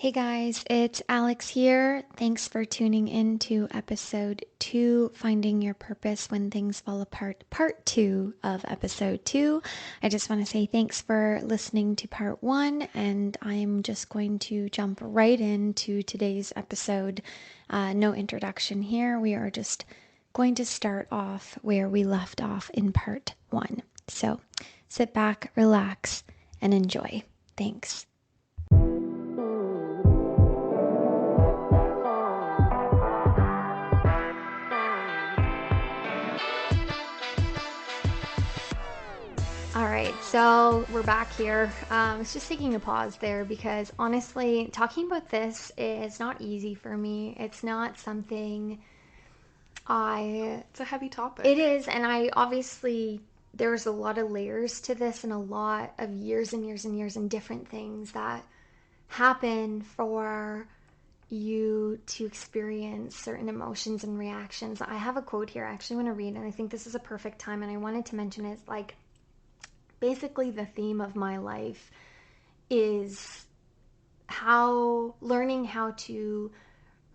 Hey guys, it's Alex here. Thanks for tuning in to episode 2, Finding Your Purpose When Things Fall Apart, part 2 of episode 2. I just want to say thanks for listening to part 1, and I'm just going to jump right into today's episode. No introduction here. We are just going to start off where we left off in part 1. So sit back, relax, and enjoy. Thanks. All right, so we're back here. I was just taking a pause there because honestly, talking about this is not easy for me. It's not something It's a heavy topic. It is, and I obviously, there's a lot of layers to this and a lot of years and years and years and different things that happen for you to experience certain emotions and reactions. I have a quote here I actually want to read, and I think this is a perfect time, and I wanted to mention it. Like, basically the theme of my life is learning how to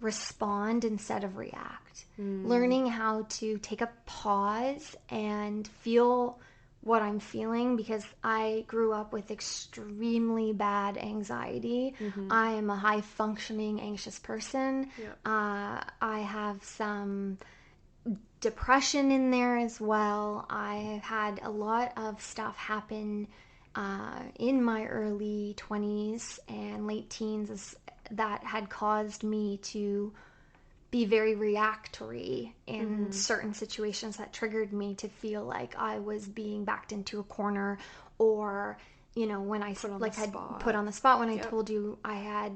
respond instead of react. Learning how to take a pause and feel what I'm feeling, because I grew up with extremely bad anxiety. I am a high functioning anxious person. I have some depression in there as well. I had a lot of stuff happen in my early 20s and late teens that had caused me to be very reactory in certain situations that triggered me to feel like I was being backed into a corner, or when I had put on the spot when I told you I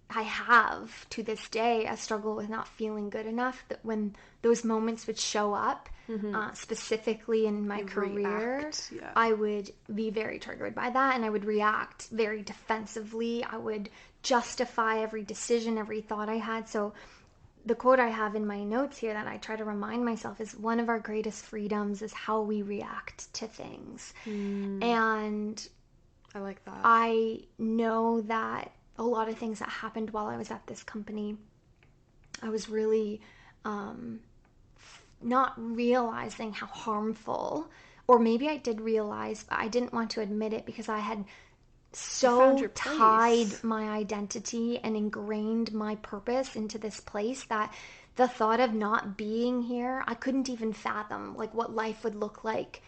have to this day a struggle with not feeling good enough, that when those moments would show up, specifically in my career, I would be very triggered by that, and I would react very defensively. I would justify every decision, every thought I had. So the quote I have in my notes here that I try to remind myself is, one of our greatest freedoms is how we react to things. And I like that. I know that a lot of things that happened while I was at this company, I was really not realizing how harmful, or maybe I did realize, but I didn't want to admit it because I had so tied my identity and ingrained my purpose into this place that the thought of not being here, I couldn't even fathom like what life would look like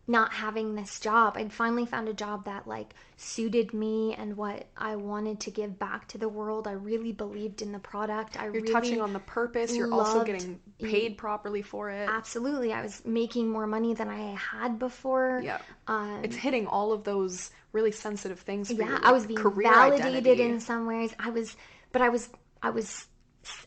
not having this job. I'd finally found a job that like suited me and what I wanted to give back to the world. I really believed in the product. You're really touching on the purpose. You're also getting paid properly for it. Absolutely. I was making more money than I had before. Yeah. It's hitting all of those really sensitive things for you. Yeah, I was being validated identity. In some ways. I was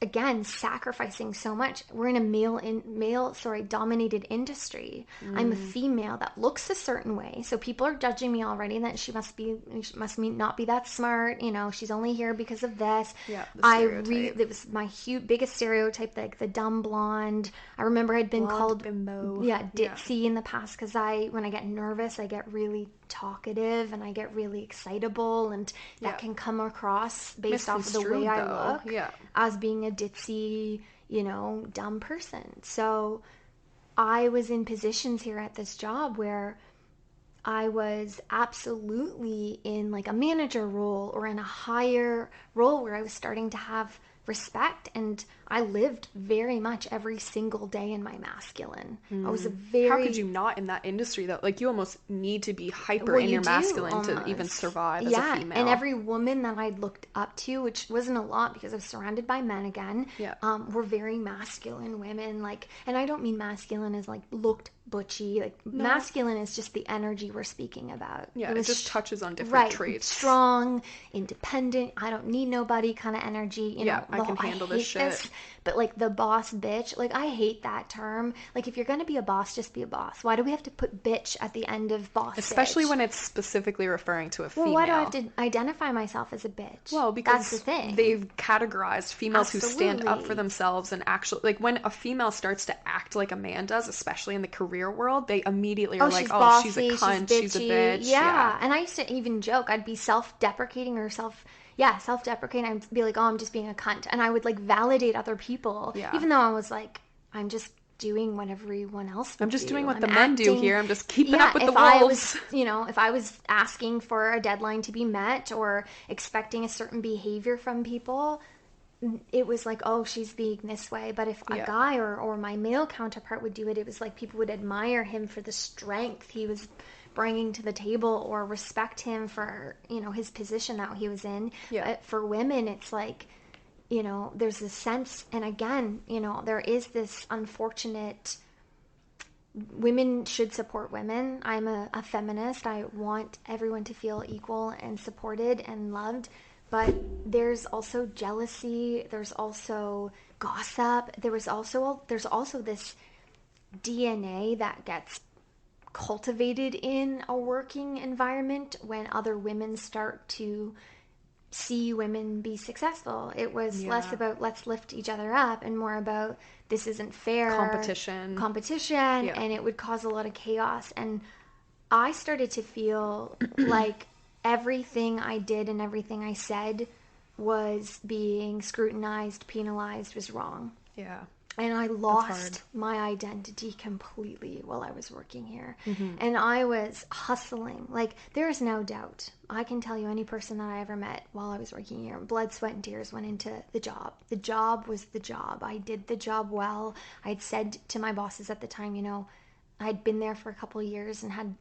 again sacrificing so much. We're in a dominated industry. I'm a female that looks a certain way, so people are judging me already that she must not be that smart. She's only here because of this. Yeah, it was my biggest stereotype, like the dumb blonde. I remember I'd been called bimbo. Ditzy in the past, because when I get nervous, I get really talkative and I get really excitable, and that can come across based off of the way I look as being a ditzy, dumb person. So I was in positions here at this job where I was absolutely in like a manager role or in a higher role where I was starting to have respect, and I lived very much every single day in my masculine. I was How could you not in that industry though? Like, you almost need to be hyper in your masculine to even survive as a female. And every woman that I'd looked up to, which wasn't a lot because I was surrounded by men again, were very masculine women. Like, and I don't mean masculine as like looked butchy. Like, masculine is just the energy we're speaking about. Yeah, it just touches on different traits. Strong, independent, I don't need nobody kind of energy. I can handle this shit. But like the boss bitch, like I hate that term. Like, if you're going to be a boss, just be a boss. Why do we have to put bitch at the end of boss? Especially bitch? when it's specifically referring to a female. Well, why do I have to identify myself as a bitch? Well, because that's the thing. They've categorized females who stand up for themselves and actually, like, when a female starts to act like a man does, especially in the career world, they immediately are like, bossy, she's a cunt, she's a bitch. Yeah, and I used to even joke, I'd be self-deprecating or yeah, self-deprecating. I'd be like, oh, I'm just being a cunt. And I would like validate other people, Yeah. even though I was like, I'm just doing what everyone else would I'm just do. doing what I'm the men do here. I'm just keeping up with the wolves. If I was asking for a deadline to be met or expecting a certain behavior from people, it was like, oh, she's being this way. But if a guy or my male counterpart would do it, it was like people would admire him for the strength he was bringing to the table or respect him for, his position that he was in. But for women, it's like, there's this sense, and again, there is this unfortunate, women should support women. I'm a feminist. I want everyone to feel equal and supported and loved. But there's also jealousy. There's also gossip. There's also this DNA that gets cultivated in a working environment when other women start to see women be successful. It was less about let's lift each other up and more about this isn't fair. Competition. And it would cause a lot of chaos. And I started to feel like everything I did and everything I said was being scrutinized, penalized, was wrong. Yeah. And I lost my identity completely while I was working here. Mm-hmm. And I was hustling. Like, there is no doubt. I can tell you any person that I ever met while I was working here, blood, sweat, and tears went into the job. The job was the job. I did the job well. I'd said to my bosses at the time, I'd been there for a couple of years and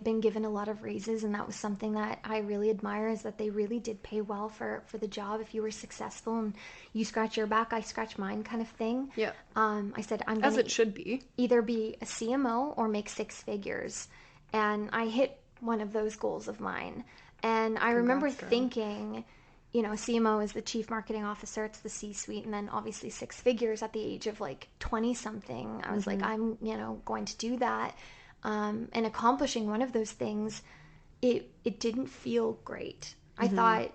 been given a lot of raises, and that was something that I really admire, is that they really did pay well for the job. If you were successful and you scratch your back, I scratch mine, kind of thing. Yeah. I said, I'm as it should be, either be a CMO or make six figures, and I hit one of those goals of mine. And I remember thinking, CMO is the chief marketing officer. It's the C-suite. And then obviously six figures at the age of like 20 something. I was like, I'm, going to do that. And accomplishing one of those things, it didn't feel great. I thought,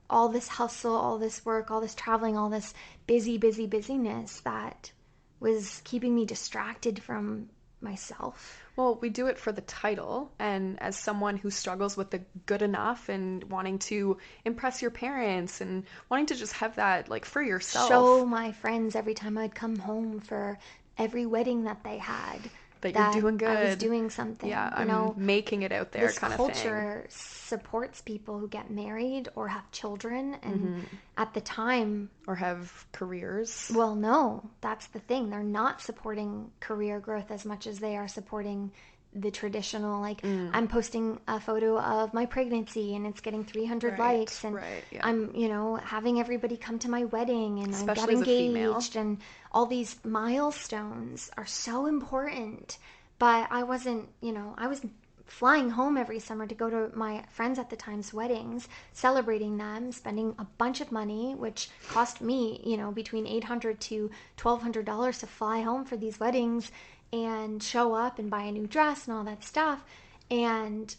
all this hustle, all this work, all this traveling, all this busyness that was keeping me distracted from myself. Well, we do it for the title, and as someone who struggles with the good enough and wanting to impress your parents and wanting to just have that, like, for yourself. Show my friends every time I'd come home for every wedding that they had. That you're doing good. I was doing something. Yeah, I'm making it out there, kind of thing. This culture supports people who get married or have children, and at the time... Or have careers. Well, no, that's the thing. They're not supporting career growth as much as they are supporting the traditional, like, I'm posting a photo of my pregnancy and it's getting 300 likes, and I'm, having everybody come to my wedding, and I got engaged, and all these milestones are so important. But I wasn't, I was flying home every summer to go to my friends at the time's weddings, celebrating them, spending a bunch of money, which cost me, between $800 to $1,200 to fly home for these weddings and show up and buy a new dress and all that stuff. And,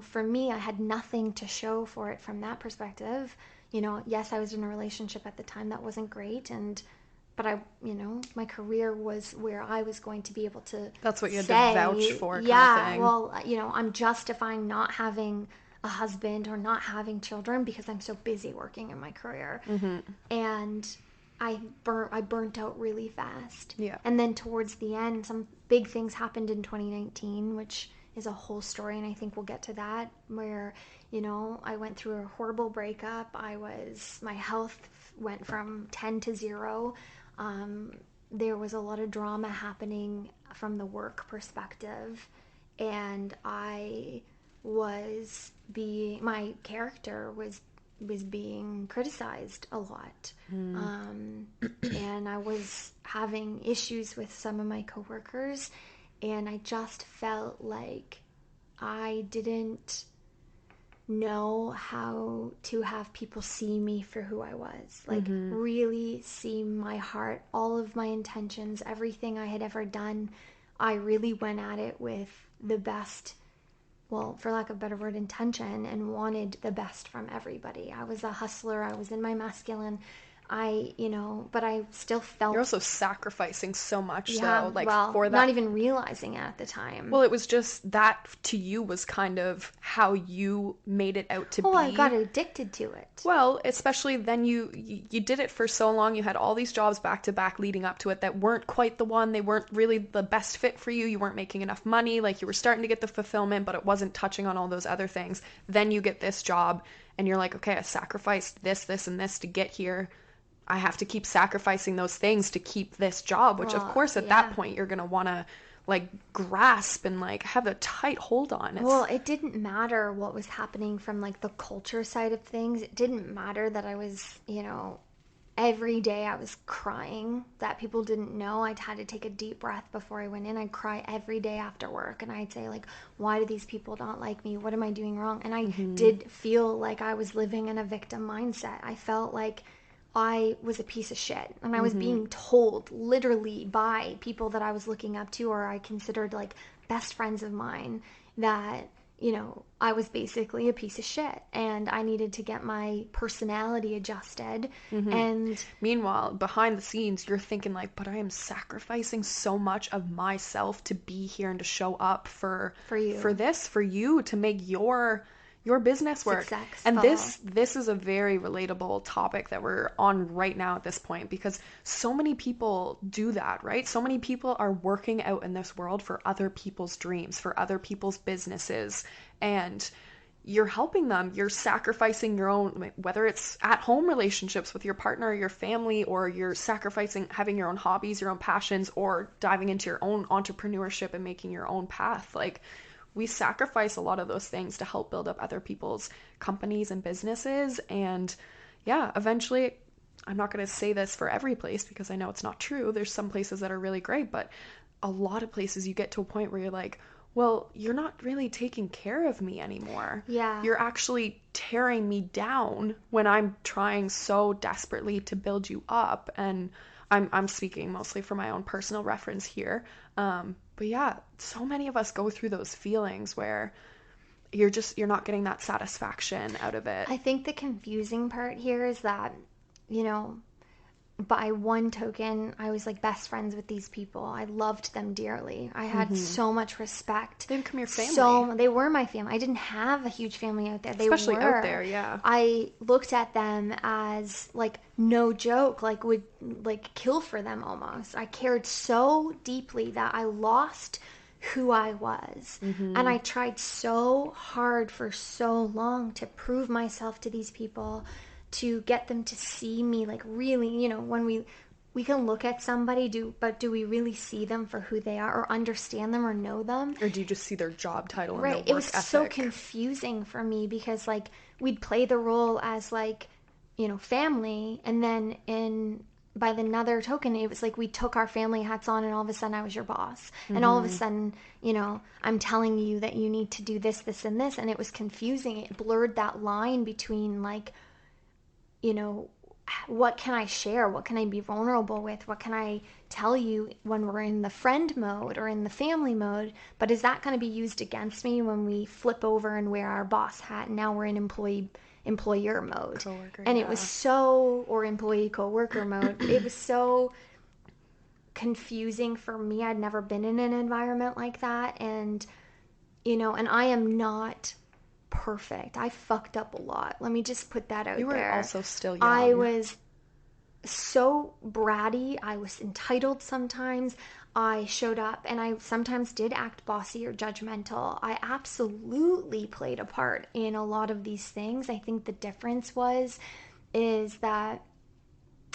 for me, I had nothing to show for it from that perspective. Yes, I was in a relationship at the time that wasn't great, but I, my career was where I was going to be able to That's what you had to vouch for, kind of thing. Well, I'm justifying not having a husband or not having children because I'm so busy working in my career. And I burnt out really fast. Yeah. And then towards the end, some big things happened in 2019, which is a whole story, and I think we'll get to that, where, I went through a horrible breakup. My health went from 10 to 0. There was a lot of drama happening from the work perspective, and my character was being criticized a lot. And I was having issues with some of my coworkers, and I just felt like I didn't know how to have people see me for who I was. Like, really see my heart, all of my intentions, everything I had ever done. I really went at it with the best, well, for lack of a better word, intention, and wanted the best from everybody. I was a hustler. I was in my masculine. but I still You're felt, also sacrificing so much yeah, though, like well, for not that. even realizing it at the time. Well, it was just that to you was kind of how you made it out to Oh, I got be. addicted to it. Well, especially then you did it for so long. You had all these jobs back to back leading up to it that weren't quite the one. They weren't really the best fit for you. You weren't making enough money. Like you were starting to get the fulfillment, but it wasn't touching on all those other things. Then you get this job and you're like, okay, I sacrificed this, and this to get here. I have to keep sacrificing those things to keep this job, which of Well, course at that yeah. point you're going to want to like grasp and like have a tight hold on. Well, It's it didn't matter what was happening from like the culture side of things. It didn't matter that I was, every day I was crying that people didn't know. I'd had to take a deep breath before I went in. I'd cry every day after work and I'd say like, why do these people not like me? What am I doing wrong? And I did feel like I was living in a victim mindset. I felt like I was a piece of shit and I was being told literally by people that I was looking up to or I considered like best friends of mine that I was basically a piece of shit and I needed to get my personality adjusted. And meanwhile, behind the scenes, you're thinking like, but I am sacrificing so much of myself to be here and to show up for you, for you to make your business work. successful. And this is a very relatable topic that we're on right now at this point because so many people do that, right? So many people are working out in this world for other people's dreams, for other people's businesses, and you're helping them. You're sacrificing your own, whether it's at home relationships with your partner or your family, or you're sacrificing having your own hobbies, your own passions, or diving into your own entrepreneurship and making your own path. Like, we sacrifice a lot of those things to help build up other people's companies and businesses. And yeah, eventually, I'm not going to say this for every place because I know it's not true. There's some places that are really great, but a lot of places you get to a point where you're like, well, you're not really taking care of me anymore. Yeah. You're actually tearing me down when I'm trying so desperately to build you up. And I'm speaking mostly for my own personal reference here. But yeah, so many of us go through those feelings where you're not getting that satisfaction out of it. I think the confusing part here is that, you know, by one token, I was like best friends with these people. I loved them dearly. I had so much respect. They become your family. So they were my family. I didn't have a huge family out there. They Especially were out there, yeah. I looked at them as like no joke, like would like kill for them almost. I cared so deeply that I lost who I was. And I tried so hard for so long to prove myself to these people, to get them to see me like really, when we can look at somebody, but do we really see them for who they are or understand them or know them? Or do you just see their job title and Right. their work It was ethic? so confusing for me because like we'd play the role as like, family, and then by the another token, it was like we took our family hats on and all of a sudden I was your boss. And all of a sudden, I'm telling you that you need to do this, this, and this. And it was confusing. It blurred that line between like, what can I share? What can I be vulnerable with? What can I tell you when we're in the friend mode or in the family mode? But is that going to be used against me when we flip over and wear our boss hat and now we're in employer mode? Coworker, and yeah. It was so, or employee coworker mode. It was so confusing for me. I'd never been in an environment like that. And I am not perfect. I fucked up a lot. Let me just put that out there. You were also still young. I was so bratty. I was entitled sometimes. I showed up and I sometimes did act bossy or judgmental. I absolutely played a part in a lot of these things. I think the difference is that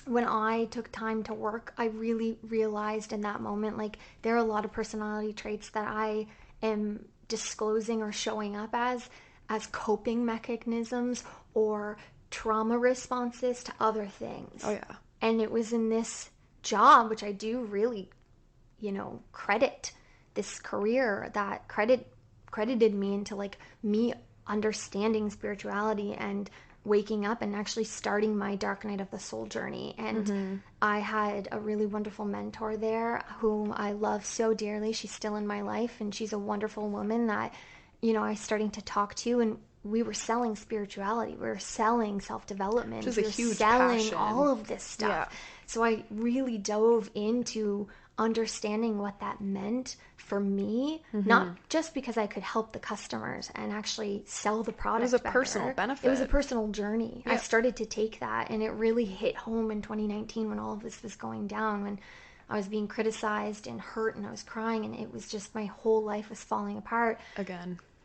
when I took time to work, I really realized in that moment, like, there are a lot of personality traits that I am disclosing or showing up as coping mechanisms or trauma responses to other things. Oh, yeah. And it was in this job, which I do really, credit this career that credited me into like me understanding spirituality and waking up and actually starting my dark night of the soul journey. And I had a really wonderful mentor there whom I love so dearly. She's still in my life and she's a wonderful woman that, I starting to talk to, and we were selling spirituality, we were selling self-development, Which is we a were huge selling passion. all of this stuff. Yeah. So I really dove into understanding what that meant for me, not just because I could help the customers and actually sell the product. It was a better. personal benefit. It was a personal journey. Yeah. I started to take that, and it really hit home in 2019 when all of this was going down, when I was being criticized and hurt and I was crying, and it was just, my whole life was falling apart.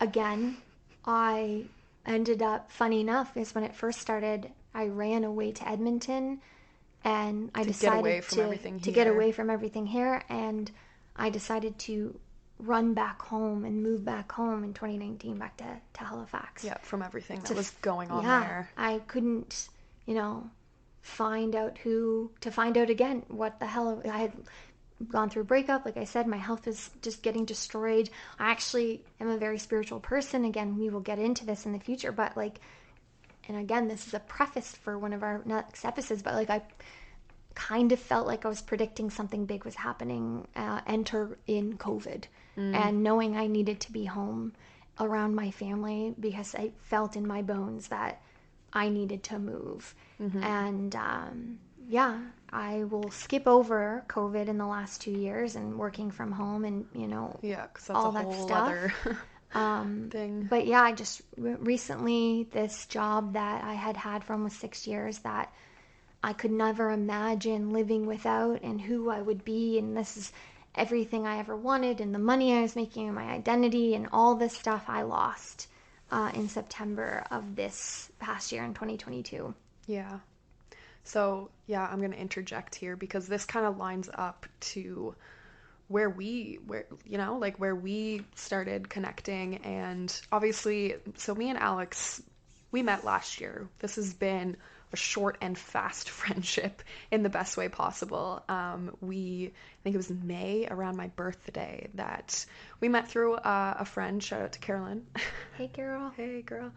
Again, I ended up, funny enough, is when it first started, I ran away to Edmonton, and I decided to get away from everything here, and I decided to run back home and move back home in 2019 back to Halifax. Yeah, from everything that was going on there. I couldn't, find out again what the hell. I had gone through a breakup. Like I said, my health was just getting destroyed. I actually am a very spiritual person. Again, we will get into this in the future, but and again, this is a preface for one of our next episodes, but I kind of felt like I was predicting something big was happening, enter in COVID, and knowing I needed to be home around my family because I felt in my bones that I needed to move. And I will skip over COVID in the last 2 years and working from home and, yeah, because that's all a that whole stuff. other thing. But yeah, I just recently, this job that I had for almost 6 years that I could never imagine living without, and who I would be, and this is everything I ever wanted, and the money I was making, and my identity, and all this stuff I lost in September of this past year in 2022. Yeah. So, yeah, I'm going to interject here because this kind of lines up to where we started connecting. And obviously, so me and Alex, we met last year. This has been a short and fast friendship in the best way possible. I think it was May, around my birthday, that we met through a friend. Shout out to Carolyn. Hey, girl. Hey, girl.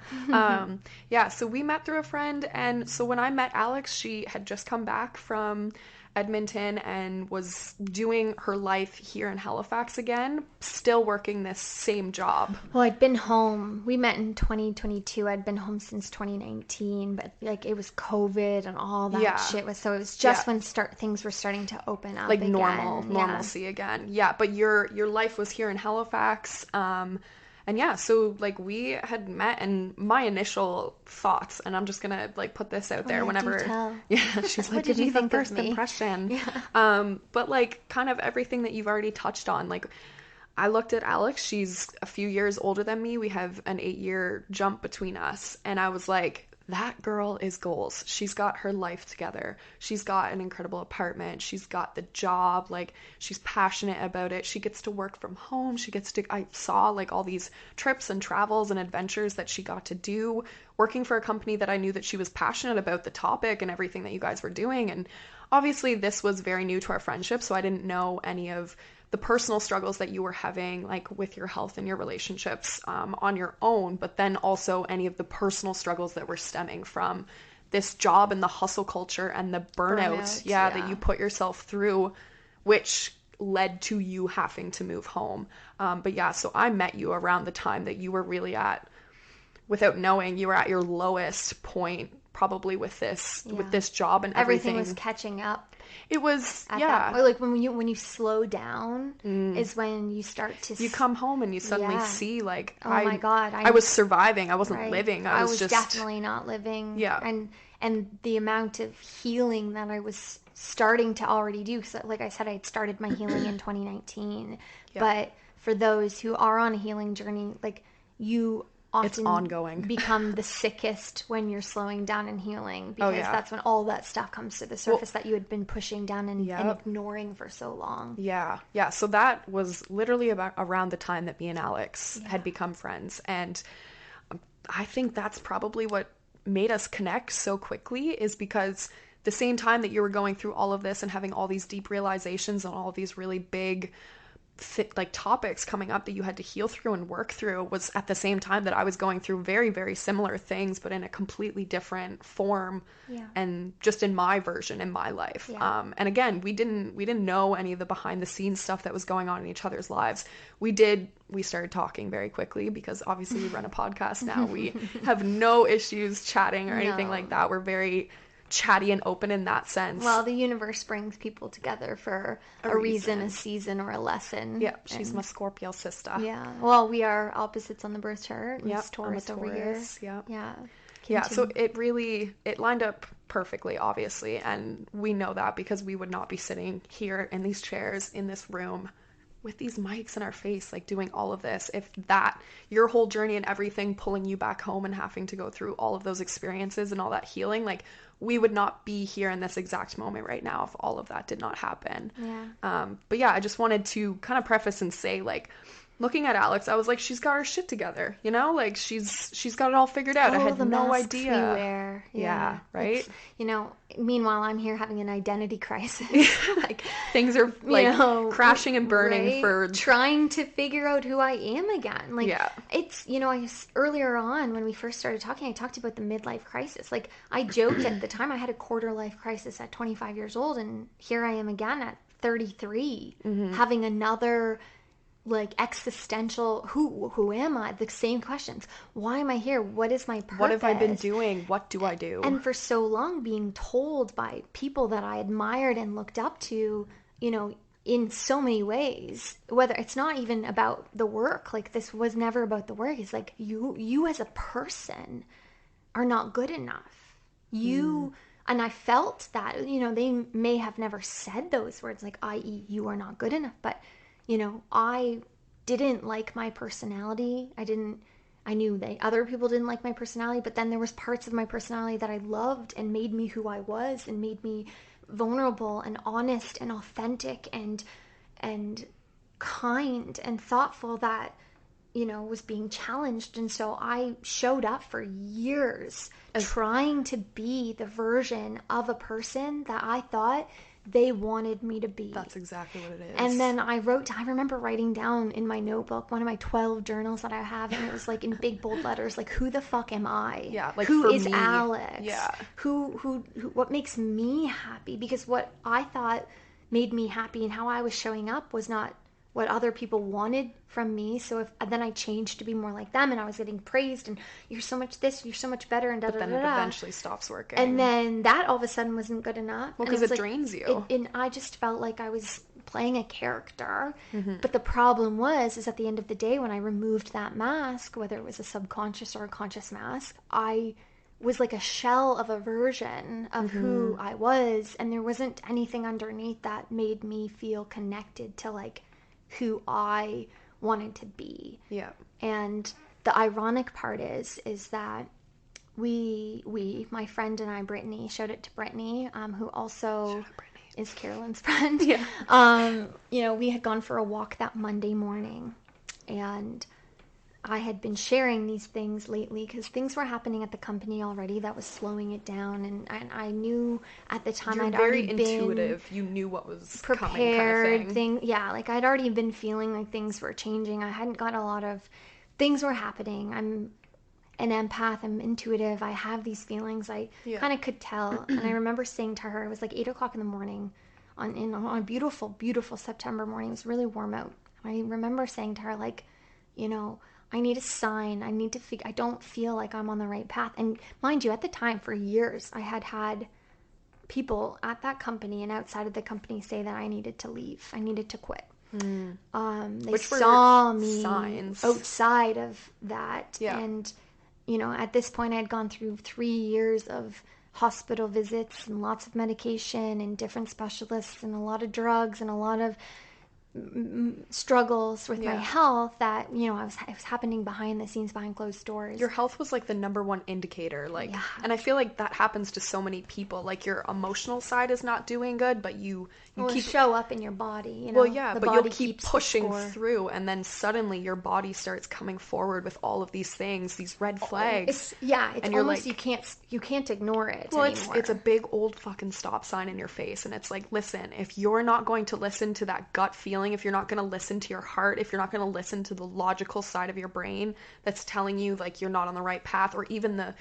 So we met through a friend, and so when I met Alex, she had just come back from Edmonton and was doing her life here in Halifax again, still working this same job. Well, I'd been home. We met in 2022. I'd been home since 2019, but it was COVID and all that shit was. So it was just when things were starting to open up, like again. normalcy again. Yeah, but your life was here in Halifax. And yeah, so we had met, and my initial thoughts, and I'm just gonna put this out there whenever. Yeah, she's like, give me the first impression. Yeah. But kind of everything that you've already touched on. I looked at Alex, she's a few years older than me. We have an 8-year jump between us, and I was like, that girl is goals. She's got her life together. She's got an incredible apartment. She's got the job. She's passionate about it. She gets to work from home. I saw all these trips and travels and adventures that she got to do working for a company that I knew that she was passionate about the topic and everything that you guys were doing. And obviously this was very new to our friendship, so I didn't know any of the personal struggles that you were having with your health and your relationships on your own, but then also any of the personal struggles that were stemming from this job and the hustle culture and the burnout that you put yourself through, which led to you having to move home. So I met you around the time that you were really without knowing, you were at your lowest point probably with this job and everything was catching up. It was when you slow down is when you start to you come home and you suddenly see oh my god, I was surviving. I wasn't living. I was just definitely not living. Yeah. And the amount of healing that I was starting to already do, so like I said, I had started my healing in 2019. But for those who are on a healing journey, you often it's ongoing. Become the sickest when you're slowing down and healing, because that's when all that stuff comes to the surface that you had been pushing down and ignoring for so long. Yeah. So that was literally around the time that me and Alex had become friends, and I think that's probably what made us connect so quickly, is because the same time that you were going through all of this and having all these deep realizations and all these really big like topics coming up that you had to heal through and work through was at the same time that I was going through very, very similar things, but in a completely different form. Yeah. And just in my version in my life. Yeah. And again, we didn't know any of the behind the scenes stuff that was going on in each other's lives. We started talking very quickly because obviously we run a podcast now. We have no issues chatting or anything like that. We're very chatty and open in that sense. Well, the universe brings people together for a reason, a season, or a lesson. Yeah, she's my Scorpio sister. Yeah. Well, we are opposites on the birth chart. Yeah, Taurus over here. Yeah. Yeah. Yeah, so it lined up perfectly, obviously, and we know that because we would not be sitting here in these chairs in this room with these mics in our face, like doing all of this, if that, your whole journey and everything pulling you back home and having to go through all of those experiences and all that healing, like we would not be here in this exact moment right now if all of that did not happen. Yeah. But yeah, I just wanted to kind of preface and say, like, looking at Alex, I was like, she's got her shit together, you know? Like, she's got it all figured out. I had no idea. We wear. Yeah, right? It's, meanwhile, I'm here having an identity crisis. Like, things are, like, crashing and burning for... Trying to figure out who I am again. Like, yeah. It's, earlier on, when we first started talking, I talked about the midlife crisis. Like, I joked at the time I had a quarter life crisis at 25 years old, and here I am again at 33, having another... like existential, who am I? The same questions. Why am I here? What is my purpose? What have I been doing? What do I do? And for so long being told by people that I admired and looked up to, in so many ways, whether it's not even about the work, like this was never about the work. It's like you as a person are not good enough. And I felt that, they may have never said those words, like, i.e., you are not good enough, but I didn't like my personality. I knew that other people didn't like my personality, but then there was parts of my personality that I loved and made me who I was and made me vulnerable and honest and authentic and kind and thoughtful that, was being challenged. And so I showed up for years trying to be the version of a person that I thought they wanted me to be. That's exactly what it is. And then I remember writing down in my notebook, one of my 12 journals that I have, and it was like in big bold letters, like, who the fuck am I? Yeah, like, who for is me. Alex? Yeah. Who, what makes me happy? Because what I thought made me happy and how I was showing up was not what other people wanted from me. So then I changed to be more like them, and I was getting praised, and you're so much this, you're so much better, and da da da. But then it eventually stops working. And then that all of a sudden wasn't good enough. Well, because it drains you. And I just felt like I was playing a character. But the problem is at the end of the day, when I removed that mask, whether it was a subconscious or a conscious mask, I was like a shell of a version of who I was, and there wasn't anything underneath that made me feel connected to like who I wanted to be. Yeah. And the ironic part is that my friend and I, Brittany, showed it to Brittany, who also is Carolyn's friend. Yeah. We had gone for a walk that Monday morning, and I had been sharing these things lately because things were happening at the company already that was slowing it down, and I knew at the time I'd already been intuitive. You knew what was prepared. Coming, kind of thing. Like I'd already been feeling like things were changing. I hadn't got a lot of things were happening. I'm an empath. I'm intuitive. I have these feelings. I kind of could tell. And I remember saying to her, it was like 8:00 in the morning on a beautiful, beautiful September morning. It was really warm out. I remember saying to her, like, I need a sign. I need to I don't feel like I'm on the right path. And mind you, at the time, for years, I had people at that company and outside of the company say that I needed to leave. I needed to quit. They saw me signs outside of that. Yeah. And, at this point, I had gone through 3 years of hospital visits and lots of medication and different specialists and a lot of drugs and a lot of struggles with my health that it was happening behind the scenes, behind closed doors. Your health was like the number one indicator, and I feel like that happens to so many people. Like your emotional side is not doing good, but you keep show up in your body. Well, yeah, but you'll keep pushing through, and then suddenly your body starts coming forward with all of these things, these red flags. It's and you're almost like, you can't ignore it. Well, anymore. It's a big old fucking stop sign in your face, and it's like, listen, if you're not going to listen to that gut feeling feeling, if you're not going to listen to your heart, if you're not going to listen to the logical side of your brain that's telling you like you're not on the right path, or even the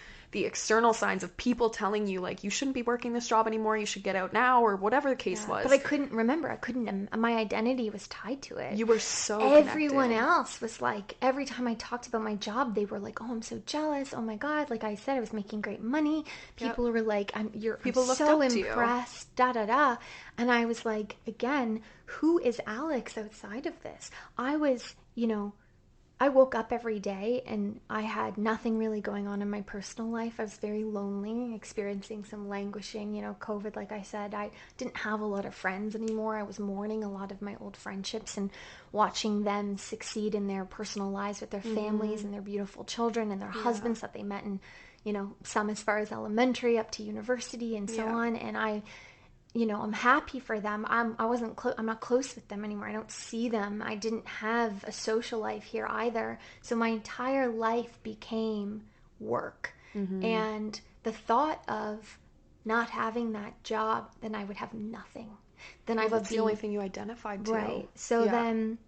external signs of people telling you like you shouldn't be working this job anymore, you should get out now, or whatever the case was. But I couldn't remember. I couldn't. My identity was tied to it. You were so Everyone connected. else was like, every time I talked about my job, they were like, "Oh, I'm so jealous. Oh my god!" Like I said, I was making great money. People were like, "I'm looked so up to you. impressed." Da da da. And I was like, again, who is Alex outside of this? I was, I woke up every day and I had nothing really going on in my personal life. I was very lonely, experiencing some languishing, COVID, like I said. I didn't have a lot of friends anymore. I was mourning a lot of my old friendships and watching them succeed in their personal lives with their families and their beautiful children and their husbands that they met in, some as far as elementary up to university and so on. And I'm happy for them. I'm not close with them anymore. I don't see them. I didn't have a social life here either. So my entire life became work. And the thought of not having that job, then I would have nothing. Then I would That's the only thing you identified to. Right. So then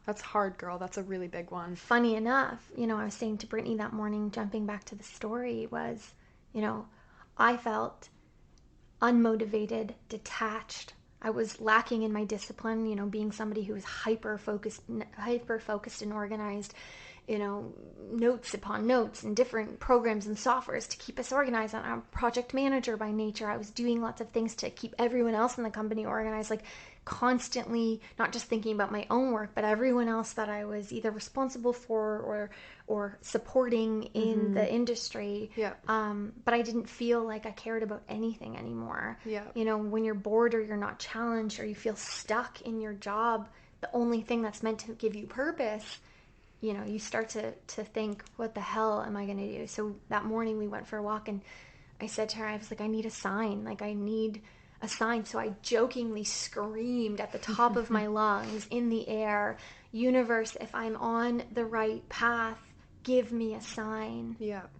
that's hard, girl. That's a really big one. Funny enough, I was saying to Brittany that morning, jumping back to the story, was, I felt unmotivated, detached. I was lacking in my discipline, being somebody who was hyper focused and organized, notes upon notes and different programs and softwares to keep us organized. I'm a project manager by nature. I was doing lots of things to keep everyone else in the company organized, like constantly not just thinking about my own work, but everyone else that I was either responsible for or supporting in the industry. But I didn't feel like I cared about anything anymore. When you're bored or you're not challenged or you feel stuck in your job, the only thing that's meant to give you purpose, you start to think, what the hell am I going to do? So that morning we went for a walk and I said to her, I was like, I need a sign. Like, I need a sign. So I jokingly screamed at the top of my lungs in the air, universe, if I'm on the right path, give me a sign.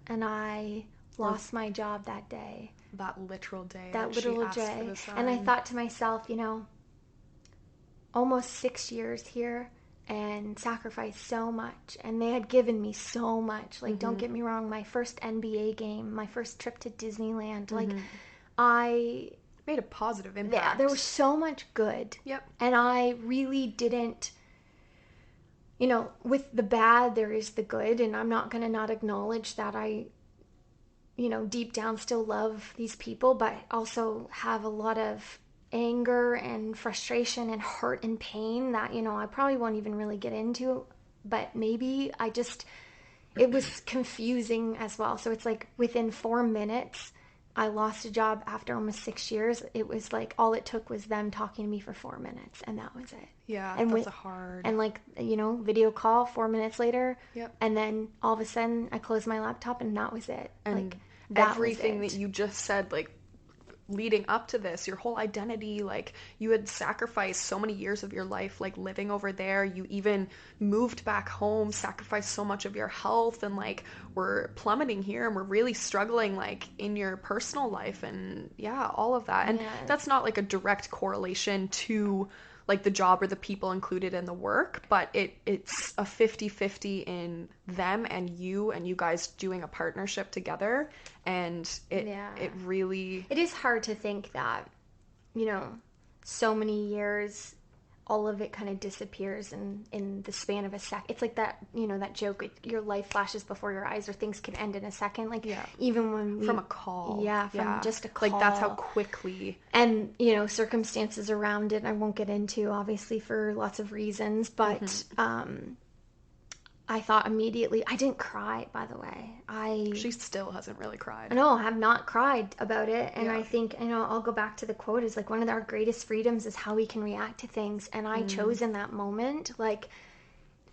And I lost my job that day. That literal day. That literal day. And I thought to myself, almost 6 years here and sacrificed so much, and they had given me so much. Like, don't get me wrong, my first NBA game, my first trip to Disneyland, like, I made a positive impact. Yeah, there was so much good. And I really didn't, with the bad, there is the good, and I'm not going to not acknowledge that I, deep down still love these people, but also have a lot of anger and frustration and hurt and pain that, I probably won't even really get into, but maybe it was confusing as well. So it's like within 4 minutes, I lost a job after almost 6 years. It was like all it took was them talking to me for 4 minutes, and that was it. And that's hard. And video call 4 minutes later. And then all of a sudden, I closed my laptop, and that was it. And everything that you just said, like, leading up to this, your whole identity, like, you had sacrificed so many years of your life, like, living over there. You even moved back home, sacrificed so much of your health, and, like, we're plummeting here, and we're really struggling, like, in your personal life, and all of that. And that's not like a direct correlation to, like, the job or the people included in the work, but it's a 50-50 in them and you guys doing a partnership together. And it really... It is hard to think that, so many years, all of it kind of disappears in the span of a sec. It's like that, that joke, your life flashes before your eyes, or things can end in a second. Like, even when from a call. From just a call. Like, that's how quickly. And, circumstances around it, I won't get into, obviously, for lots of reasons, but, I thought immediately, I didn't cry, by the way. She still hasn't really cried. No, I have not cried about it. And I think, I'll go back to the quote, is like, one of our greatest freedoms is how we can react to things. And I chose in that moment, like,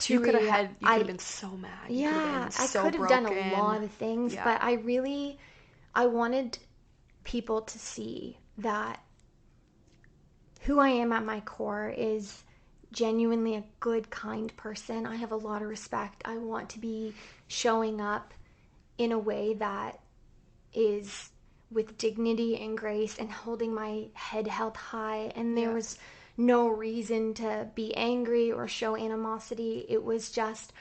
you could have been so mad. I could have done a lot of things, but I wanted people to see that who I am at my core is genuinely a good, kind person. I have a lot of respect. I want to be showing up in a way that is with dignity and grace and holding my head held high. And there was no reason to be angry or show animosity. It was just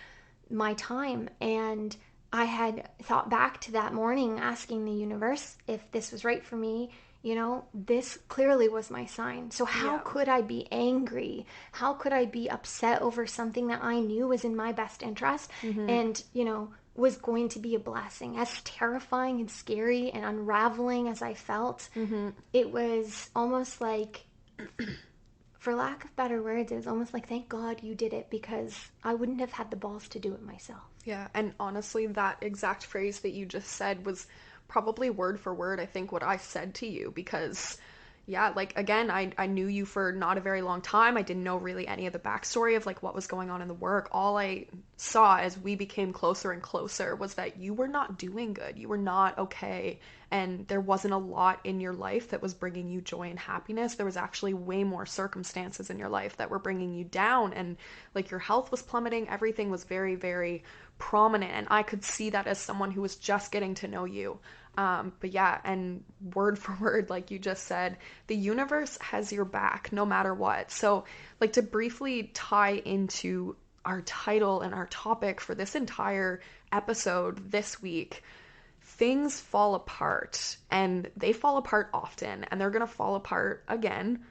my time. And I had thought back to that morning asking the universe if this was right for me. This clearly was my sign. So how could I be angry? How could I be upset over something that I knew was in my best interest and, was going to be a blessing? As terrifying and scary and unraveling as I felt, it was almost like, for lack of better words, it was almost like, thank God you did it, because I wouldn't have had the balls to do it myself. Yeah, and honestly, that exact phrase that you just said was probably word for word, I think, what I said to you, because yeah, like, again, I knew you for not a very long time. I didn't know really any of the backstory of like what was going on in the work. All I saw as we became closer and closer was that you were not doing good. You were not okay. And there wasn't a lot in your life that was bringing you joy and happiness. There was actually way more circumstances in your life that were bringing you down. And like your health was plummeting. Everything was very, very prominent. And I could see that as someone who was just getting to know you. But yeah, and word for word, like you just said, the universe has your back no matter what. So, like, to briefly tie into our title and our topic for this entire episode this week, things fall apart, and they fall apart often, and they're going to fall apart again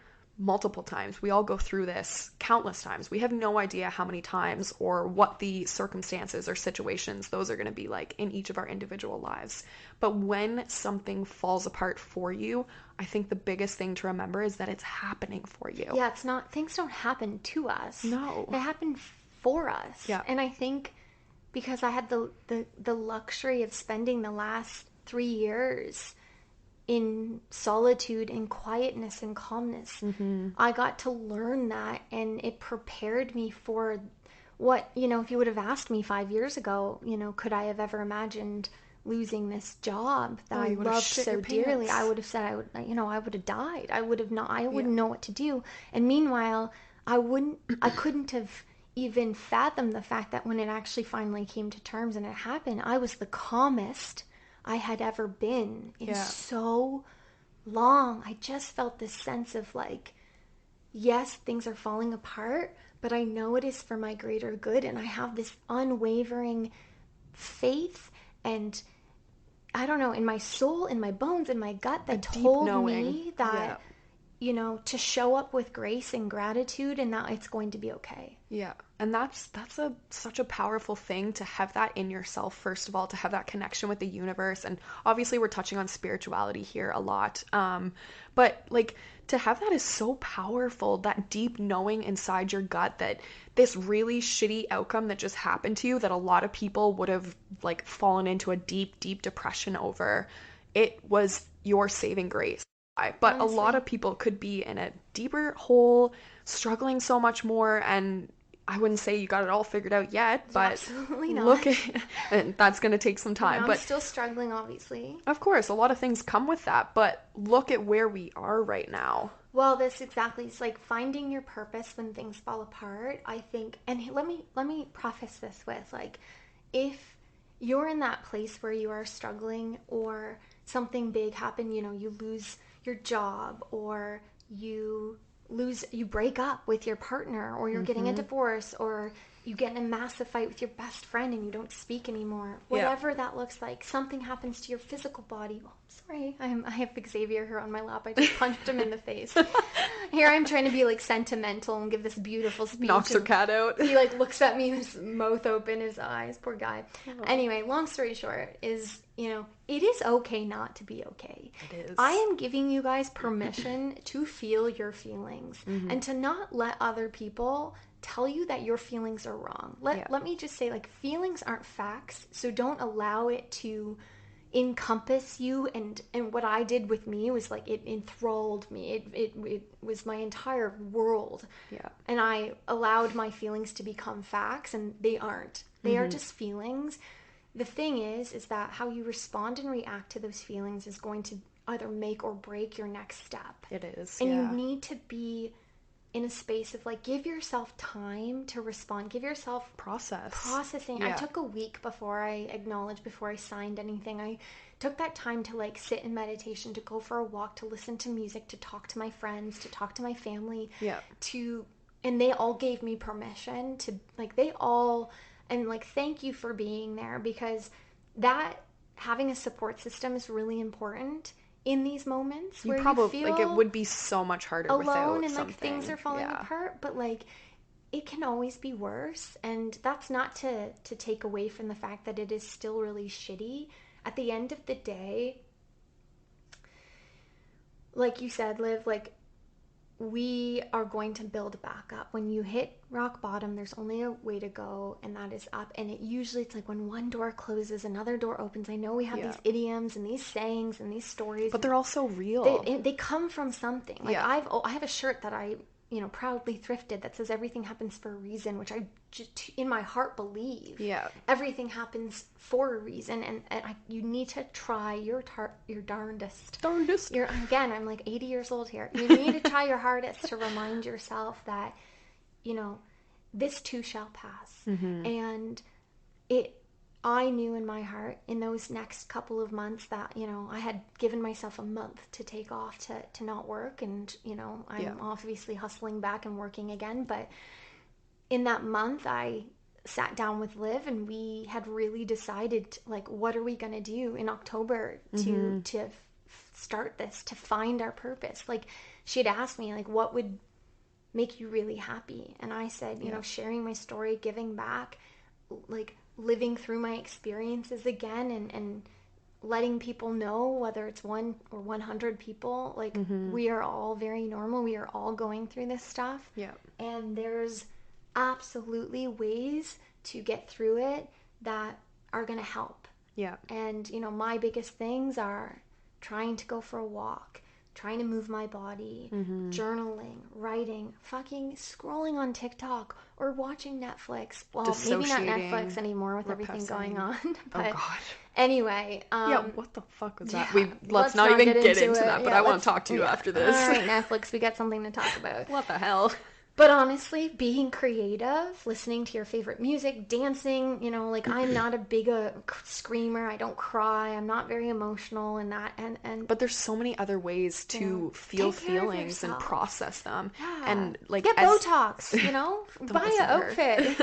multiple times. We all go through this countless times. We have no idea how many times or what the circumstances or situations those are going to be like in each of our individual lives. But when something falls apart for you, I think the biggest thing to remember is that it's happening for you. Yeah, it's not, things don't happen to us. No. They happen for us. Yeah. And I think because I had the luxury of spending the last 3 years in solitude and quietness and calmness, I got to learn that, and it prepared me for what, if you would have asked me 5 years ago, could I have ever imagined losing this job that I loved so dearly, I would have said I would have died. I wouldn't know what to do. And meanwhile, I couldn't have even fathomed the fact that when it actually finally came to terms and it happened, I was the calmest I had ever been in so long. I just felt this sense of like, yes, things are falling apart, but I know it is for my greater good, and I have this unwavering faith and, I don't know, in my soul, in my bones, in my gut, that told me that, to show up with grace and gratitude, and that it's going to be okay. Yeah. And that's such a powerful thing, to have that in yourself, first of all, to have that connection with the universe. And obviously we're touching on spirituality here a lot. But like, to have that is so powerful, that deep knowing inside your gut that this really shitty outcome that just happened to you, that a lot of people would have like fallen into a deep, deep depression over, it was your saving grace. But honestly, a lot of people could be in a deeper hole, struggling so much more, and I wouldn't say you got it all figured out yet, but absolutely not. Look at, and that's going to take some time. I'm still struggling, obviously. Of course, a lot of things come with that, but look at where we are right now. Well, this exactly, it's like finding your purpose when things fall apart, I think. And let me preface this with, like, if you're in that place where you are struggling, or something big happened, you lose your job, or you break up with your partner, or you're getting a divorce, or you get in a massive fight with your best friend and you don't speak anymore, whatever that looks like, something happens to your physical body. Oh, sorry, I have Xavier here on my lap. I just punched him in the face. Here I'm trying to be like sentimental and give this beautiful speech. Knocks her cat out. He like looks at me with his mouth open, his eyes, poor guy. Oh. Anyway, long story short is, it is okay not to be okay. It is. I am giving you guys permission to feel your feelings, and to not let other people tell you that your feelings are wrong. Let me just say, like, feelings aren't facts, so don't allow it to encompass you. And what I did with me was like, it enthralled me. It was my entire world. Yeah. And I allowed my feelings to become facts, and they aren't. They are just feelings. The thing is that how you respond and react to those feelings is going to either make or break your next step. It is. And you need to be in a space of like, give yourself time to respond, give yourself processing. Yeah. I took a week before I acknowledged, before I signed anything. I took that time to like sit in meditation, to go for a walk, to listen to music, to talk to my friends, to talk to my family, and they all gave me permission to, like, and like, thank you for being there, because that, having a support system is really important in these moments where you feel like, it would be so much harder alone without and something. like things are falling apart, but like, it can always be worse. And that's not to take away from the fact that it is still really shitty. At the end of the day, like you said, Liv, like, we are going to build back up. When you hit rock bottom, there's only a way to go, and that is up. And it's like when one door closes, another door opens. I know we have these idioms and these sayings and these stories, but they're also real. They come from something. Like, I have a shirt that I proudly thrifted that says everything happens for a reason, which I just, in my heart, believe. Everything happens for a reason, and you need to try your darndest. Again, I'm like 80 years old here. You need to try your hardest to remind yourself that, this too shall pass. And I knew in my heart in those next couple of months that, I had given myself a month to take off, to not work. And, I'm obviously hustling back and working again. But in that month, I sat down with Liv, and we had really decided, like, what are we going to do in October to start this, to find our purpose. Like, she had asked me, like, what would make you really happy? And I said, sharing my story, giving back, like, living through my experiences again, and letting people know, whether it's 1 or 100 people, like, we are all very normal. We are all going through this stuff. And there's absolutely ways to get through it that are going to help. And, my biggest things are trying to go for a walk, trying to move my body, journaling, writing, fucking scrolling on TikTok or watching Netflix. Well, maybe not Netflix anymore with everything going on. But anyway. What the fuck was that? Let's not even get into that, but I want to talk to you after this. All right, Netflix, we got something to talk about. What the hell? But honestly, being creative, listening to your favorite music, dancing, like, I'm not a big screamer. I don't cry. I'm not very emotional and that. But there's so many other ways to feel feelings and process them. And like, get Botox, buy an outfit,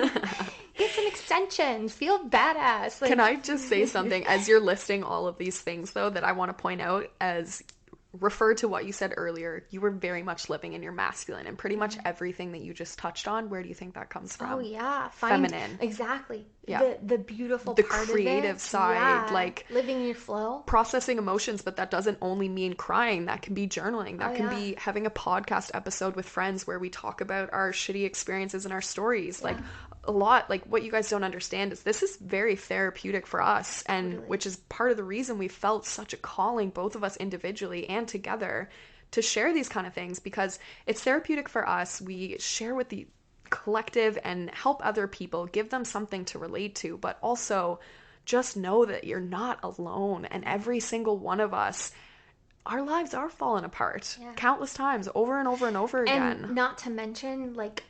get some extensions, feel badass. Like, can I just say something as you're listing all of these things, though, that I want to point out as refer to what you said earlier? You were very much living in your masculine, and pretty much everything that you just touched on, where do you think that comes from? Oh yeah, feminine. Exactly. The beautiful the part creative of it. side, like living your flow, processing emotions. But that doesn't only mean crying. That can be journaling. That can be having a podcast episode with friends where we talk about our shitty experiences and our stories. Like, a lot, like, what you guys don't understand is this is very therapeutic for us, and which is part of the reason we felt such a calling, both of us individually and together, to share these kind of things, because it's therapeutic for us. We share with the collective and help other people, give them something to relate to, but also just know that you're not alone. And every single one of us, our lives are falling apart countless times, over and over and over again. And not to mention, like,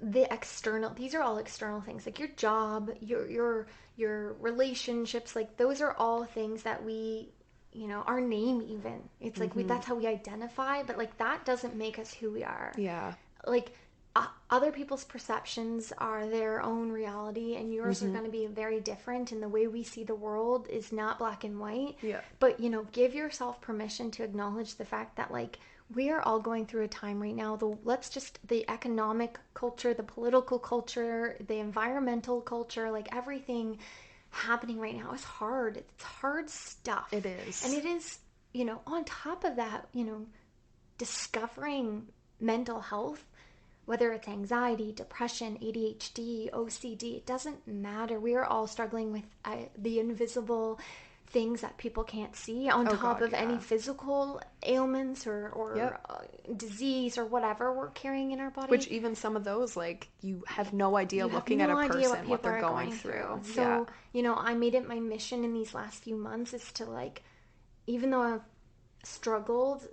these are all external things, like your job, your relationships, like, those are all things that we, our name even, it's like, that's how we identify, but like, that doesn't make us who we are. Like, other people's perceptions are their own reality, and yours are going to be very different, and the way we see the world is not black and white. But give yourself permission to acknowledge the fact that, like, we are all going through a time right now. The economic culture, the political culture, the environmental culture, like, everything happening right now is hard. It's hard stuff. It is. And it is, on top of that, discovering mental health, whether it's anxiety, depression, ADHD, OCD, it doesn't matter. We are all struggling with the invisible things that people can't see, on top of any physical ailments or disease or whatever we're carrying in our body. Which even some of those, like, you have no idea looking at a person what they're going through. So, I made it my mission in these last few months is to, like, even though I've struggled,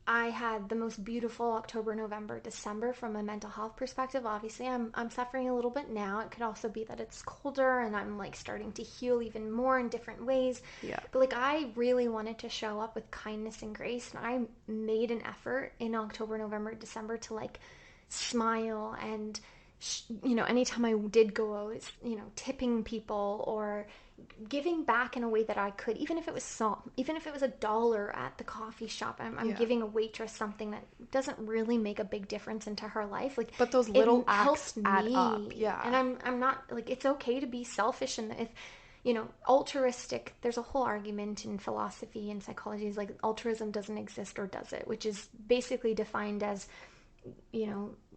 I had the most beautiful October, November, December from a mental health perspective. Obviously, I'm suffering a little bit now. It could also be that it's colder and I'm like starting to heal even more in different ways. Yeah. But like I really wanted to show up with kindness and grace, and I made an effort in October, November, December to like smile and anytime I did go, I was, tipping people or giving back in a way that I could, even if it was even if it was $1 at the coffee shop. I'm giving a waitress something that doesn't really make a big difference into her life. Like, but those little acts add up. Yeah. And I'm not like, it's okay to be selfish, and if altruistic, there's a whole argument in philosophy and psychology is like altruism doesn't exist, or does it, which is basically defined as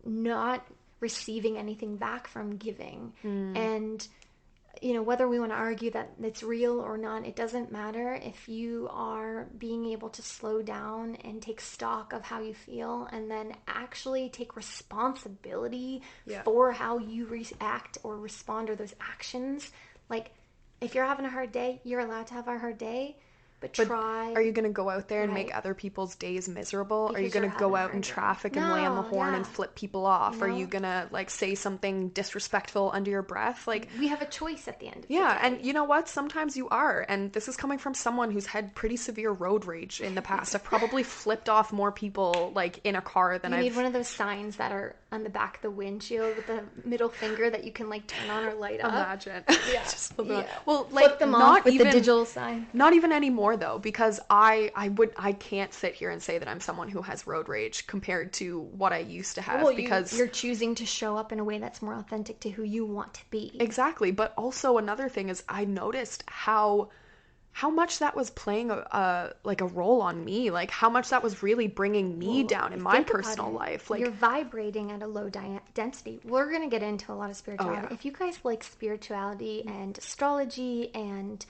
not receiving anything back from giving. And whether we want to argue that it's real or not, it doesn't matter. If you are being able to slow down and take stock of how you feel, and then actually take responsibility for how you react or respond, or those actions. Like, if you're having a hard day, you're allowed to have a hard day. But try. Are you going to go out there and make other people's days miserable? Are you going to go out in traffic and lay on the horn and flip people off? Are you going to like say something disrespectful under your breath? Like, we have a choice at the end of the day. Yeah, and you know what? Sometimes you are. And this is coming from someone who's had pretty severe road rage in the past. I've probably flipped off more people like in a car than You need one of those signs that are on the back of the windshield with the middle finger that you can like turn on or light up. Imagine. Yeah. Just flip them Well, like flip them off with the digital sign. Not even anymore though, because I can't sit here and say that I'm someone who has road rage compared to what I used to have, because you're choosing to show up in a way that's more authentic to who you want to be. Exactly. But also another thing is I noticed how much that was playing a role on me, like how much that was really bringing me down in my personal life. Like, you're vibrating at a low density. We're going to get into a lot of spirituality. If you guys like spirituality and astrology and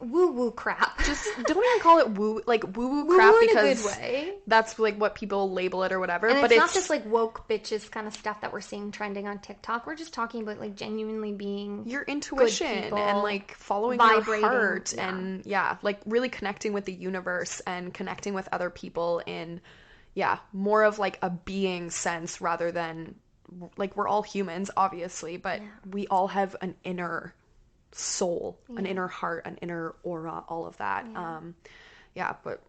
woo-woo crap. Just don't even call it woo-woo crap, because in a good way. That's like what people label it or whatever. And but it's not just like woke bitches kind of stuff that we're seeing trending on TikTok. We're just talking about like genuinely being your intuition and like following your heart and like really connecting with the universe and connecting with other people in more of like a being sense, rather than like, we're all humans obviously, but we all have an inner soul, an inner heart, an inner aura, all of that. But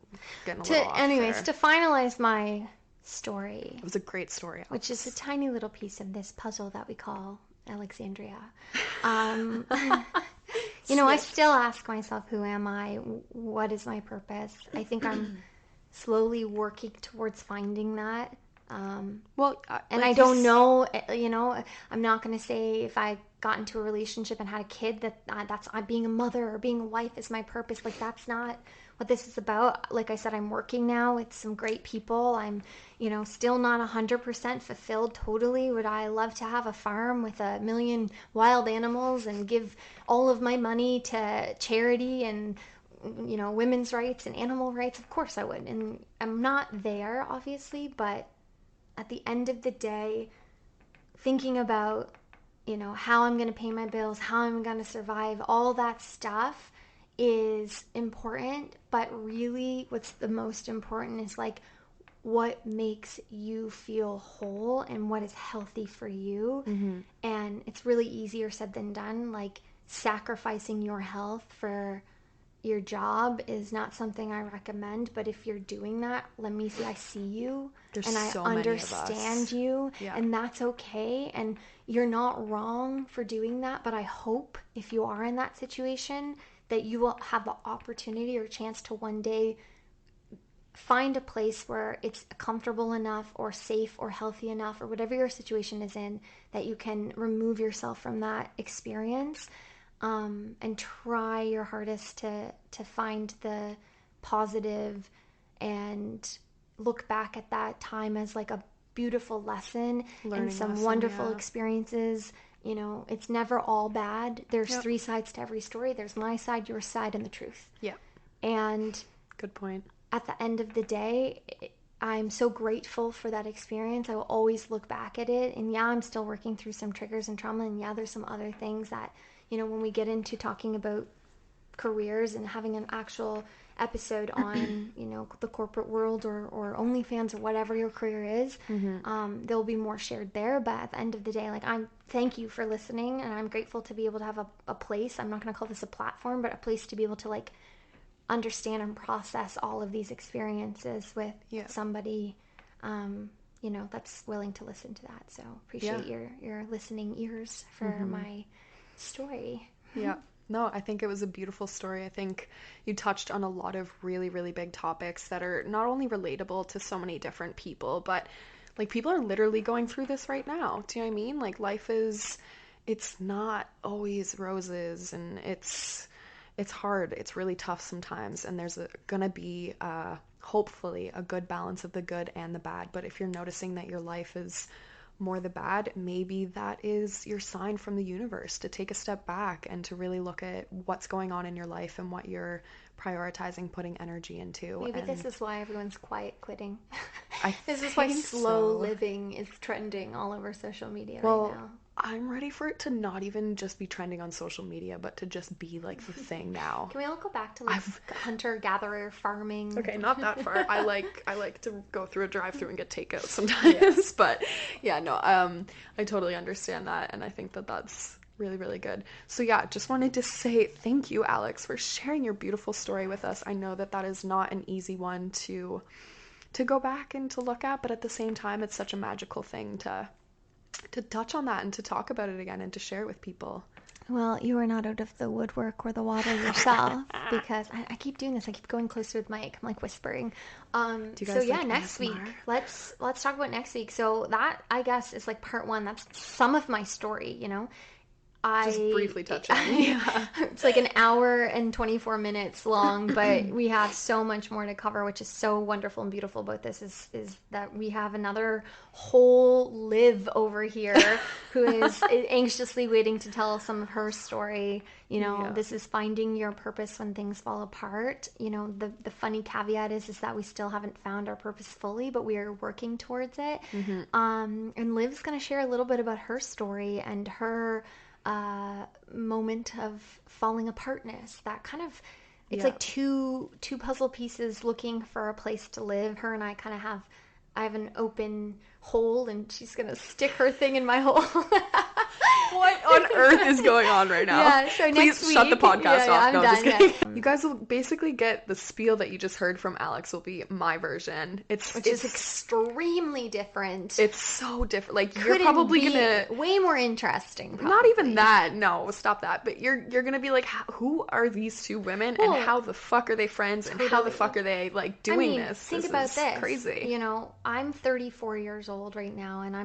getting a little off anyways there. To finalize my story, it was a great story, Alex. which is a tiny little piece of this puzzle that we call Alexandria. I still ask myself, who am I? What is my purpose? I think I'm slowly working towards finding that. And I don't know, I'm not going to say if I got into a relationship and had a kid that's being a mother or being a wife is my purpose. Like, that's not what this is about. Like I said, I'm working now with some great people. I'm, still not 100% fulfilled totally. Would I love to have a farm with 1 million wild animals and give all of my money to charity and women's rights and animal rights? Of course I would. And I'm not there, obviously, but at the end of the day, thinking about, how I'm going to pay my bills, how I'm going to survive, all that stuff is important. But really what's the most important is like, what makes you feel whole and what is healthy for you. And it's really easier said than done. Like, sacrificing your health for your job is not something I recommend, but if you're doing that, let me see, I see you. There's I so understand you, and that's okay, and you're not wrong for doing that. But I hope if you are in that situation that you will have the opportunity or chance to one day find a place where it's comfortable enough or safe or healthy enough, or whatever your situation is in, that you can remove yourself from that experience. And try your hardest to find the positive and look back at that time as like a beautiful lesson and some wonderful experiences. It's never all bad. There's 3 sides to every story. There's my side, your side, and the truth. Yeah. And good point. At the end of the day, I'm so grateful for that experience. I will always look back at it. And I'm still working through some triggers and trauma. And there's some other things that, when we get into talking about careers and having an actual episode on, you know, the corporate world or OnlyFans or whatever your career is. There'll be more shared there. But at the end of the day, like, I'm thank you for listening, and I'm grateful to be able to have a place. I'm not going to call this a platform, but a place to be able to like understand and process all of these experiences with somebody, you know, that's willing to listen to that. So appreciate your listening ears for my story. Yeah. No, I think it was a beautiful story. I think you touched on a lot of really, really big topics that are not only relatable to so many different people, but like people are literally going through this right now. Do you know what I mean? Like life is, it's not always roses, and it's hard. It's really tough sometimes, and there's gonna be hopefully a good balance of the good and the bad. But if you're noticing that your life is more the bad, maybe that is your sign from the universe to take a step back and to really look at what's going on in your life and what you're prioritizing putting energy into. Maybe and this is why everyone's quiet quitting. I This is why think slow so. living is trending all over social media Well, right now. I'm ready for it to not even just be trending on social media, but to just be like the thing now. Can we all go back to like hunter-gatherer farming? Okay, not that far. I like to go through a drive-through and get takeout sometimes, but yeah, no, I totally understand that, and I think that that's really, really good. So yeah, just wanted to say thank you, Alex, for sharing your beautiful story with us. I know that that is not an easy one to go back and to look at, but at the same time, it's such a magical thing to touch on that and to talk about it again and to share it with people. Well, you are not out of the woodwork or the water yourself, because I keep doing this. I keep going closer to the mic. I'm like whispering. Do you guys So yeah, like next ASMR? week, let's talk about next week. So that, I guess, is like part one. That's some of my story, you know. Just briefly touch on. Yeah. It's like an hour and 24 minutes long, but we have so much more to cover, which is so wonderful and beautiful about this is that we have another whole Liv over here who is anxiously waiting to tell some of her story. You know, this is finding your purpose when things fall apart. You know, the funny caveat is that we still haven't found our purpose fully, but we are working towards it. And Liv's going to share a little bit about her story and her moment of falling apartness. That kind of, it's like two puzzle pieces looking for a place to live. Her and I kind of have, I have an open hole, and she's gonna stick her thing in my hole. What on earth is going on right now? Yeah, so please next shut the week- podcast yeah, off. I'm No, I'm just done, kidding. You guys will basically get the spiel that you just heard from Alex will be my version. Which is extremely different. It's so different. Like you're Couldn't probably be gonna way more interesting. not even probably. that. No, stop that. But you're gonna be like, who are these two women, Well, and how the fuck are they friends, and how the totally. fuck are they like doing this? Think This about is this. crazy. You know, I'm 34 years old right now, and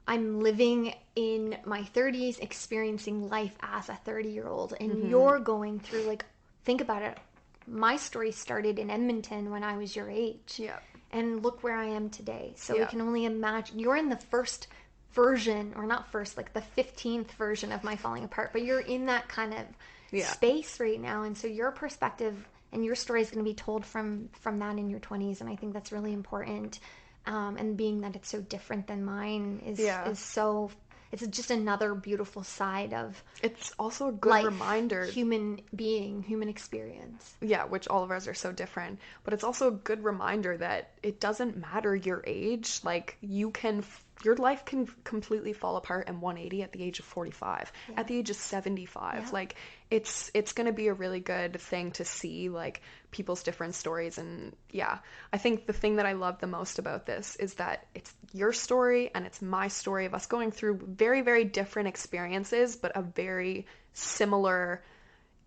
I'm living in my 30s, experiencing life as a 30-year-old, and you're going through, like, think about it. My story started in Edmonton when I was your age. Yeah. And look where I am today. So Yeah. we can only imagine. You're in the first version, or not first, like the 15th version of my falling apart, but you're in that kind of space right now. And so your perspective and your story is going to be told from that in your 20s. And I think that's really important. And being that it's so different than mine is so, it's just another beautiful side of It's also a good life, reminder. human being, human experience. Yeah, which all of us are so different. But it's also a good reminder that it doesn't matter your age. Like your life can completely fall apart in 180 at the age of 45, at the age of 75. Like it's going to be a really good thing to see, like, people's different stories. And yeah, I think the thing that I love the most about this is that it's your story and it's my story of us going through very, very different experiences, but a very similar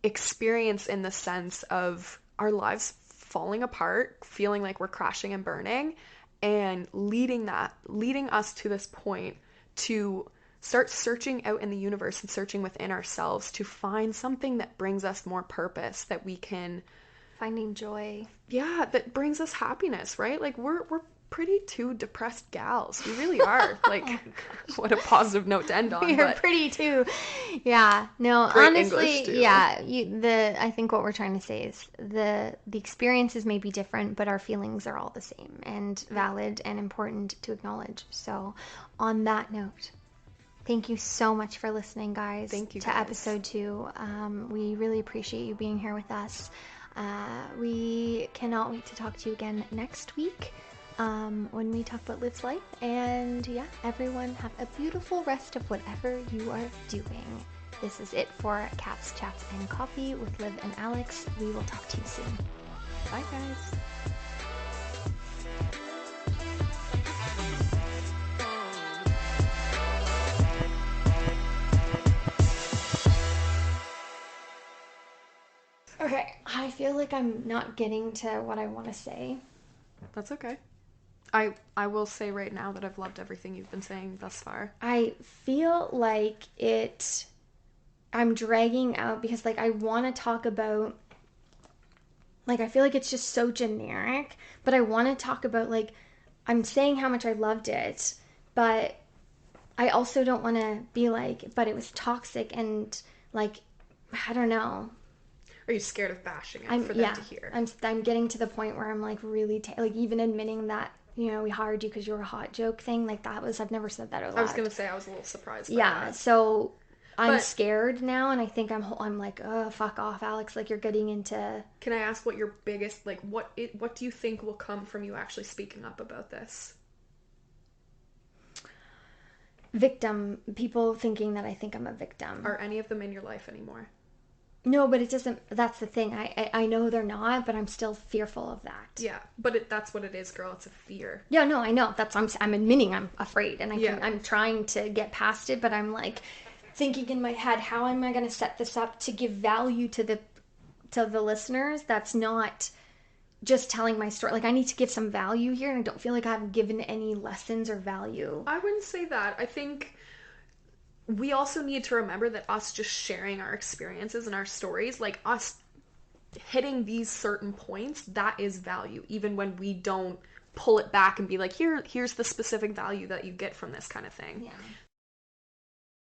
experience in the sense of our lives falling apart, feeling like we're crashing and burning, and leading us to this point to start searching out in the universe and searching within ourselves to find something that brings us more purpose, that we can Finding joy. that brings us happiness, right? Like we're pretty two depressed gals. We really are. Like, what a positive note to end on. You're but pretty too. Yeah. No, Great honestly, English, too. yeah. I think what we're trying to say is the experiences may be different, but our feelings are all the same and valid and important to acknowledge. So, on that note, Thank you so much for listening, guys, Thank you, to guys. episode 2. We really appreciate you being here with us. We cannot wait to talk to you again next week when we talk about Liv's life. And yeah, everyone have a beautiful rest of whatever you are doing. This is it for Cats, Chats, and Coffee with Liv and Alex. We will talk to you soon. Bye, guys. Okay, I feel like I'm not getting to what I want to say. That's okay. I will say right now that I've loved everything you've been saying thus far. I feel like I'm dragging out because, like, I want to talk about, like, I feel like it's just so generic, but I want to talk about, like, I'm saying how much I loved it, but I also don't want to be like, but it was toxic and, like, I don't know. Are you scared of bashing it for them to hear? I'm getting to the point where I'm, like, really, like, even admitting that, you know, we hired you because you're a hot joke thing, like, I've never said that out loud. I was going to say I was a little surprised by Yeah, that. so I'm scared now, and I think I'm like, oh, fuck off, Alex, like, you're getting into... Can I ask what your biggest, like, what do you think will come from you actually speaking up about this? Victim, people thinking that I think I'm a victim. Are any of them in your life anymore? No, but it doesn't, that's the thing. I know they're not, but I'm still fearful of that. Yeah, but that's what it is, girl. It's a fear. Yeah, no, I know. I'm admitting I'm afraid, and I'm trying to get past it, but I'm, like, thinking in my head, how am I going to set this up to give value to the listeners? That's not just telling my story. Like, I need to give some value here, and I don't feel like I've given any lessons or value. I wouldn't say that. I think we also need to remember that us just sharing our experiences and our stories, like us hitting these certain points, that is value, even when we don't pull it back and be like, here's the specific value that you get from this kind of thing. Yeah.